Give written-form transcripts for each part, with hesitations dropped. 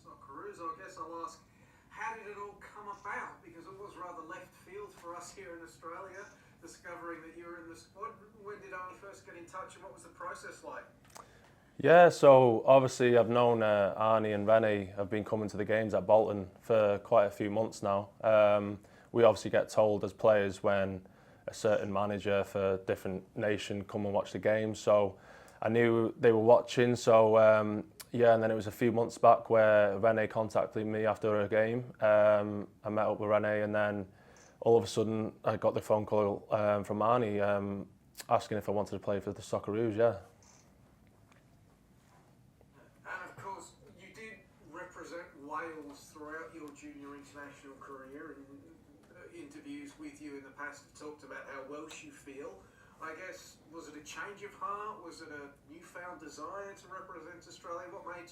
Socceroos. I guess I'll ask, how did it all come about? Because it was rather left field for us here in Australia, discovering that you were in the squad. When did Arnie first get in touch, and what was the process like? Yeah, so obviously I've known Arnie and Rene have been coming to the games at Bolton for quite a few months now. We obviously get told as players when a certain manager for a different nation come and watch the game. So I knew they were watching. So yeah, and then it was a few months back where Rene contacted me after a game. I met up with Rene, and then all of a sudden I got the phone call from Arnie asking if I wanted to play for the Socceroos. Yeah. And of course, you did represent Wales throughout your junior international career, and interviews with you in the past have talked about how Welsh you feel. I guess, was it a change of heart? Was it a newfound desire to represent Australia? What made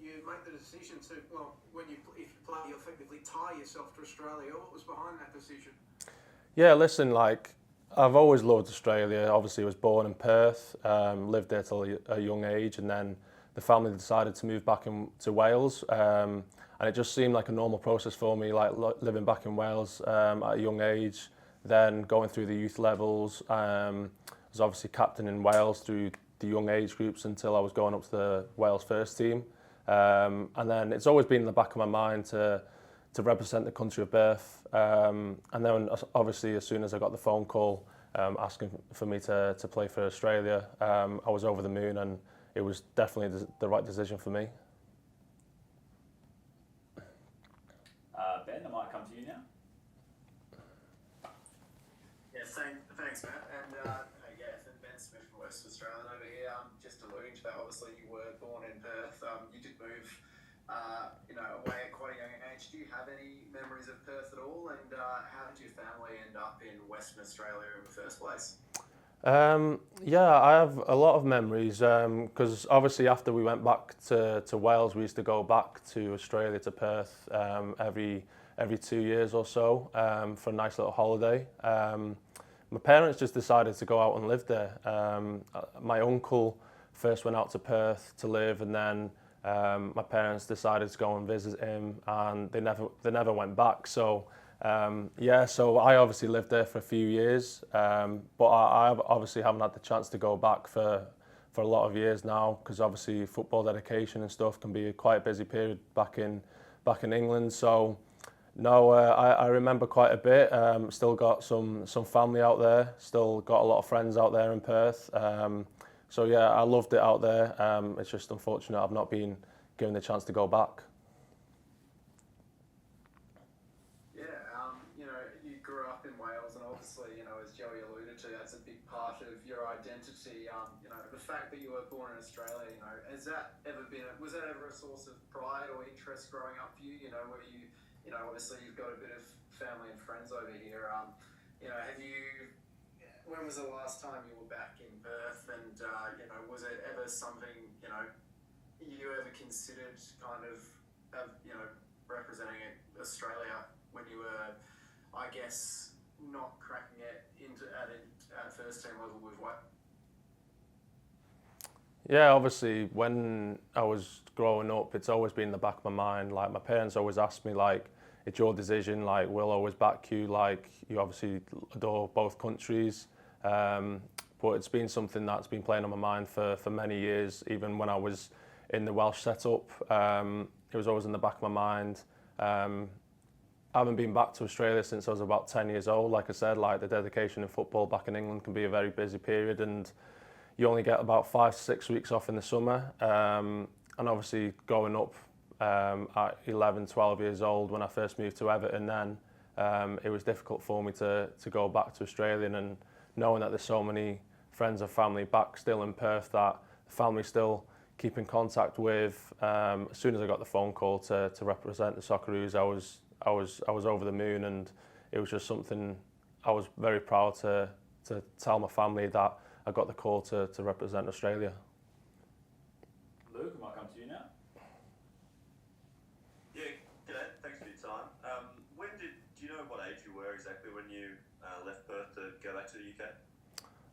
you make the decision to, well, if you play, you effectively tie yourself to Australia? What was behind that decision? Yeah, listen, like I've always loved Australia. Obviously, I was born in Perth, lived there till a young age, and then the family decided to move back to Wales. And it just seemed like a normal process for me, like living back in Wales at a young age, then going through the youth levels. I was obviously captain in Wales through the young age groups until I was going up to the Wales first team. And then it's always been in the back of my mind to represent the country of birth. And then obviously as soon as I got the phone call asking for me to play for Australia, I was over the moon, and it was definitely the right decision for me. Ben, I might come to you now. Yeah, thanks, Matt. And yeah, Ben Smith from West Australia over here. Just alluding to that, obviously you were born in Perth. You did move, away at quite a young age. Do you have any memories of Perth at all? And how did your family end up in Western Australia in the first place? Yeah, I have a lot of memories because obviously after we went back to Wales, we used to go back to Australia, to Perth every 2 years or so for a nice little holiday. My parents just decided to go out and live there. My uncle first went out to Perth to live, and then my parents decided to go and visit him, and they never went back. So yeah, so I obviously lived there for a few years, but I obviously haven't had the chance to go back for a lot of years now, because obviously football dedication and stuff can be quite a busy period back in England. So no, I remember quite a bit. Still got some family out there. Still got a lot of friends out there in Perth. So yeah, I loved it out there. It's just unfortunate I've not been given the chance to go back. You grew up in Wales, and obviously, as Joey alluded to, that's a big part of your identity. The fact that you were born in Australia, was that ever a source of pride or interest growing up for you? Where you, obviously you've got a bit of family and friends over here. When was the last time you were back in Perth? And, was it ever something, you ever considered kind of, representing Australia when you were, I guess, not cracking it at first team level with what? Yeah, obviously when I was growing up, it's always been in the back of my mind. Like my parents always asked me, like, it's your decision, like we'll always back you, like you obviously adore both countries. But it's been something that's been playing on my mind for many years. Even when I was in the Welsh setup, it was always in the back of my mind. I haven't been back to Australia since I was about 10 years old. Like I said, like the dedication in football back in England can be a very busy period, and you only get about 5 to 6 weeks off in the summer. And obviously growing up at 11, 12 years old when I first moved to Everton, then it was difficult for me to go back to Australia, and knowing that there's so many friends and family back still in Perth that the family still keep in contact with. As soon as I got the phone call to represent the Socceroos, I was over the moon, and it was just something I was very proud to tell my family that I got the call to represent Australia. Luke, I might come to you now. Yeah, g'day. Thanks for your time. Do you know what age you were exactly when you left Perth to go back to the UK?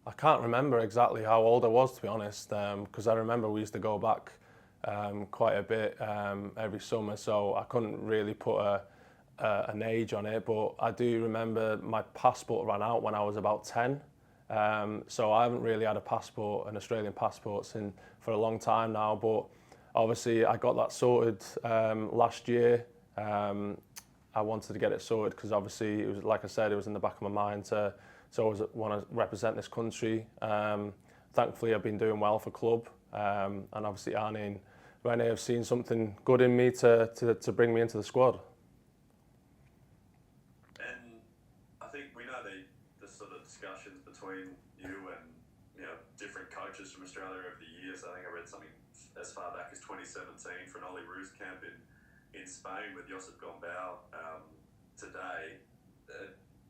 I can't remember exactly how old I was, to be honest, because I remember we used to go back quite a bit every summer, so I couldn't really put an age on it. But I do remember my passport ran out when I was about 10. So I haven't really had a passport, an Australian passport, for a long time now. But obviously I got that sorted last year. I wanted to get it sorted because obviously it was, like I said, it was in the back of my mind to always want to represent this country. Thankfully I've been doing well for club, and obviously Arnie and Rene have seen something good in me to bring me into the squad. And I think we know the sort of discussions between you and different coaches from Australia over the years. I think I read something as far back as 2017 for an Ollie Roos camp in Spain with Josip Gombau today.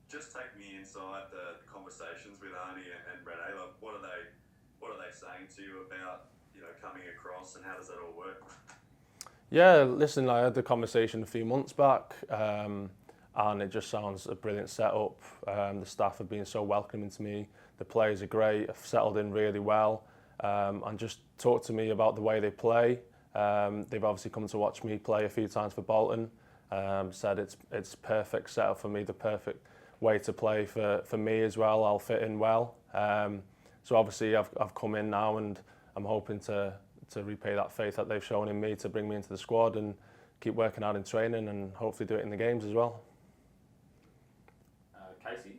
Just take me inside the conversations with Arnie and Rene. Like, what are they saying to you about coming across, and how does that all work? Yeah, listen, I had the conversation a few months back, and it just sounds a brilliant setup. The staff have been so welcoming to me. The players are great. I've settled in really well, and just talked to me about the way they play. They've obviously come to watch me play a few times for Bolton. Said it's perfect setup for me, the perfect way to play for me as well. I'll fit in well. So obviously I've come in now, and I'm hoping to repay that faith that they've shown in me to bring me into the squad and keep working out in training and hopefully do it in the games as well. Casey?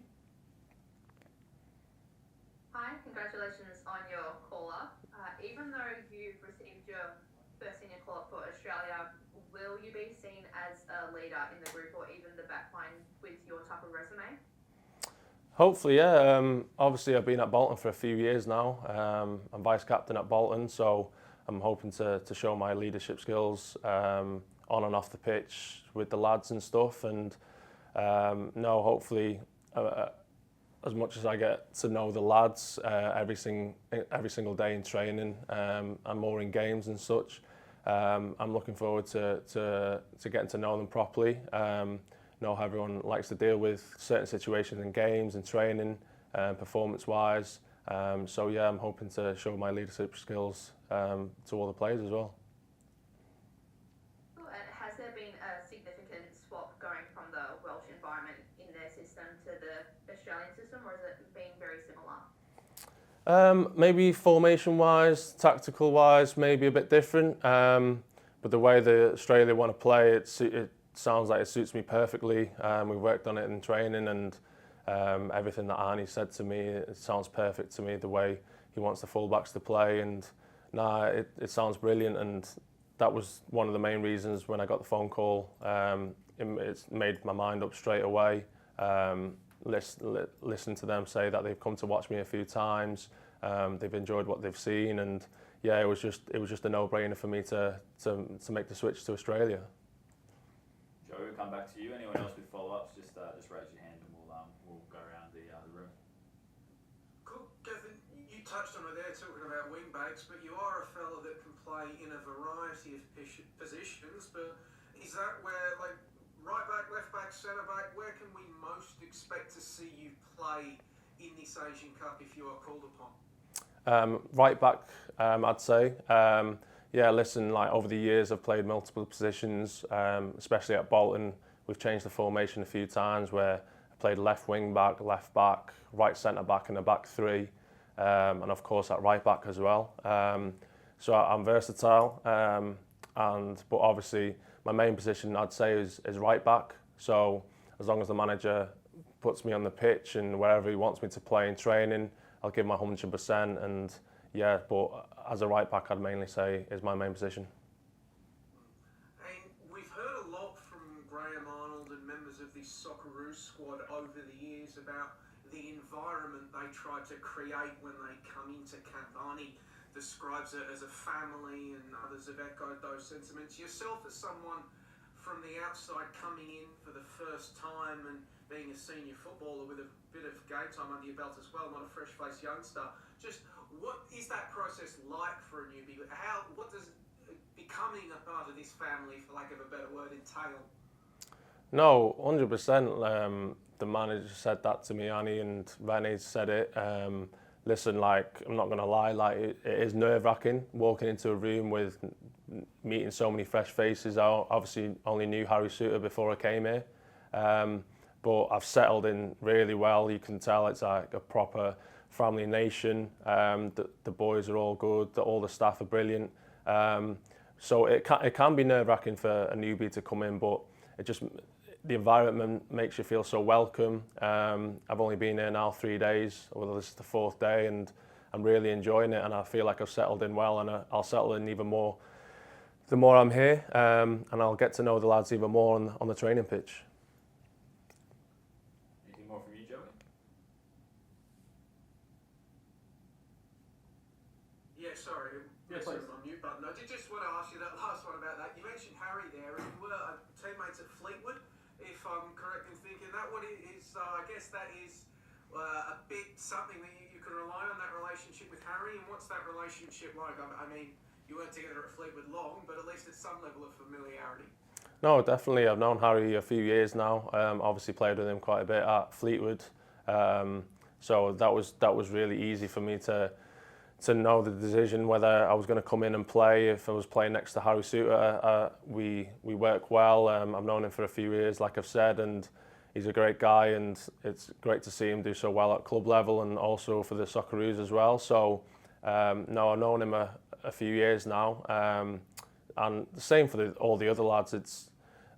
Hi, congratulations on your call-up. Even though you've received your first senior call-up for Australia, will you be seen as a leader in the group or even the backline with your type of resume? Hopefully, yeah. Obviously, I've been at Bolton for a few years now. I'm vice captain at Bolton, so I'm hoping to show my leadership skills on and off the pitch with the lads and stuff. And hopefully, as much as I get to know the lads every single day in training and more in games and such, I'm looking forward to getting to know them properly. Know how everyone likes to deal with certain situations in games and training, performance-wise. So yeah, I'm hoping to show my leadership skills to all the players as well. Cool. And has there been a significant swap going from the Welsh environment in their system to the Australian system, or has it been very similar? Maybe formation-wise, tactical-wise, maybe a bit different. But the way the Australia want to play, it sounds like it suits me perfectly. We've worked on it in training, and everything that Arnie said to me, it sounds perfect to me, the way he wants the fullbacks to play. And it sounds brilliant, and that was one of the main reasons when I got the phone call. It's made my mind up straight away. Listen to them say that they've come to watch me a few times. They've enjoyed what they've seen, and yeah, it was just a no-brainer for me to make the switch to Australia. Joe, we'll come back to you. Anyone else with follow-ups, just raise your hand and we'll go around the room. Cool. Gavin, you touched on it there, talking about wing backs, but you are a fella that can play in a variety of positions. But is that where, like, right back, left back, centre back, where can we most expect to see you play in this Asian Cup if you are called upon? Right back, I'd say. Yeah, listen, like over the years I've played multiple positions, especially at Bolton. We've changed the formation a few times where I played left wing back, right centre back and a back three, and of course at right back as well. So I'm versatile, but obviously my main position I'd say is right back. So as long as the manager puts me on the pitch and wherever he wants me to play in training, I'll give my 100%. And yeah, but as a right back, I'd mainly say is my main position. And we've heard a lot from Graham Arnold and members of this Socceroos squad over the years about the environment they try to create when they come into camp. Arnie describes it as a family, and others have echoed those sentiments. Yourself, as someone from the outside coming in for the first time and being a senior footballer with a bit of game time under your belt as well, not a fresh-faced youngster, just what is that process like for a newbie? What does becoming a part of this family, for lack of a better word, entail? No, 100%. The manager said that to me, Annie, and Rene said it. Listen, like, I'm not going to lie, like it is nerve-wracking walking into a room with meeting so many fresh faces. I obviously only knew Harry Souttar before I came here, but I've settled in really well. You can tell it's like a proper family nation. The boys are all good. All the staff are brilliant. So it can be nerve-wracking for a newbie to come in, but the environment makes you feel so welcome. I've only been here now 3 days, although this is the 4th day, and I'm really enjoying it, and I feel like I've settled in well, and I'll settle in even more the more I'm here, and I'll get to know the lads even more on the training pitch. Anything more from you, Joey? Yeah, sorry. Yeah, please. On mute button. I just want to ask you that last one about that. You mentioned Harry there, and you were teammates at Fleetwood, if I'm correct in thinking that. What is, I guess that is a bit something that you can rely on, that relationship with Harry. And what's that relationship like? I mean, you weren't together at Fleetwood long, but at least it's some level of familiarity. No, definitely. I've known Harry a few years now. Obviously played with him quite a bit at Fleetwood. So that was really easy for me to know the decision whether I was going to come in and play. If I was playing next to Harry Souttar, we work well. I've known him for a few years, like I've said, and he's a great guy, and it's great to see him do so well at club level and also for the Socceroos as well. So no, I've known him a few years now, and the same for all the other lads. It's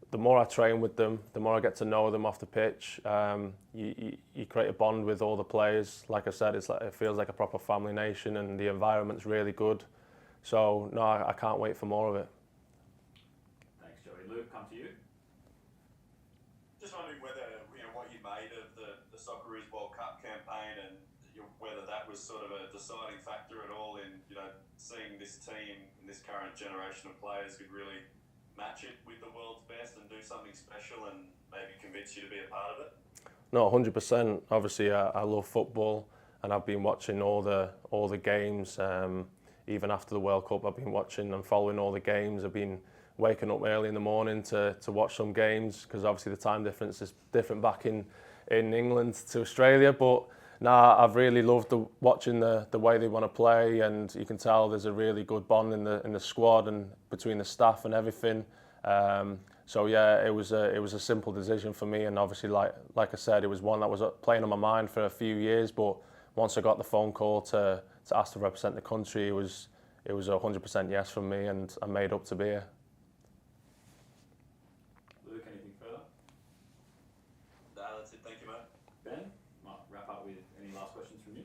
the more I train with them, the more I get to know them off the pitch. You create a bond with all the players. Like I said, it feels like a proper family nation, and the environment's really good. So no, I can't wait for more of it. Thanks, Joey. Luke, come to you. Just wondering whether, what you made of the Socceroos World Cup campaign, and whether that was sort of a deciding factor at all in, seeing this team and this current generation of players could really match it with the world's best and do something special and maybe convince you to be a part of it? No, 100%. Obviously, I love football, and I've been watching all the games. Even after the World Cup, I've been watching and following all the games. I've been waking up early in the morning to watch some games, because obviously the time difference is different back in England to Australia. But I've really loved watching the way they want to play, and you can tell there's a really good bond in the squad and between the staff and everything. So yeah, it was a simple decision for me, and obviously like I said, it was one that was playing on my mind for a few years. But once I got the phone call to ask to represent the country, it was 100% yes from me, and I'm made up to be here. Luke, anything further? No, that's it. Thank you, mate. Ben, might wrap up with any last questions from you.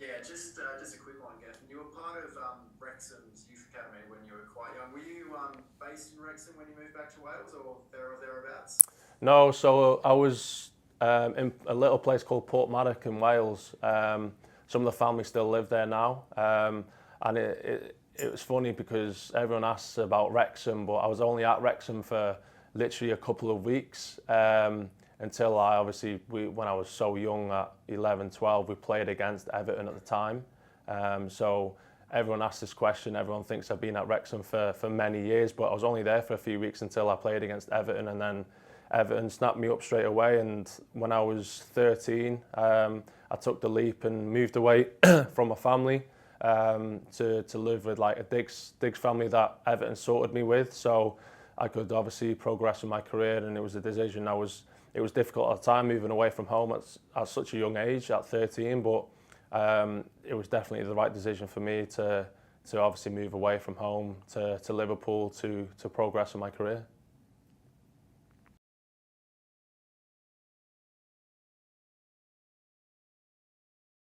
Yeah, just a quick one, Geffen. You were part of Wrexham's youth academy when you were quite young. Were you based in Wrexham when you moved back to Wales, or thereabouts? No, so I was in a little place called Portmaddock in Wales. Some of the family still live there now, and it was funny because everyone asks about Wrexham, but I was only at Wrexham for literally a couple of weeks, until when I was so young, at 11, 12, we played against Everton at the time. So everyone asks this question, everyone thinks I've been at Wrexham for many years, but I was only there for a few weeks until I played against Everton, and then Everton snapped me up straight away. And when I was 13, I took the leap and moved away from my family to live with like a Diggs family that Everton sorted me with, so I could obviously progress in my career. And it was a decision it was difficult at the time, moving away from home at such a young age, at 13, but it was definitely the right decision for me to obviously move away from home to Liverpool to progress in my career.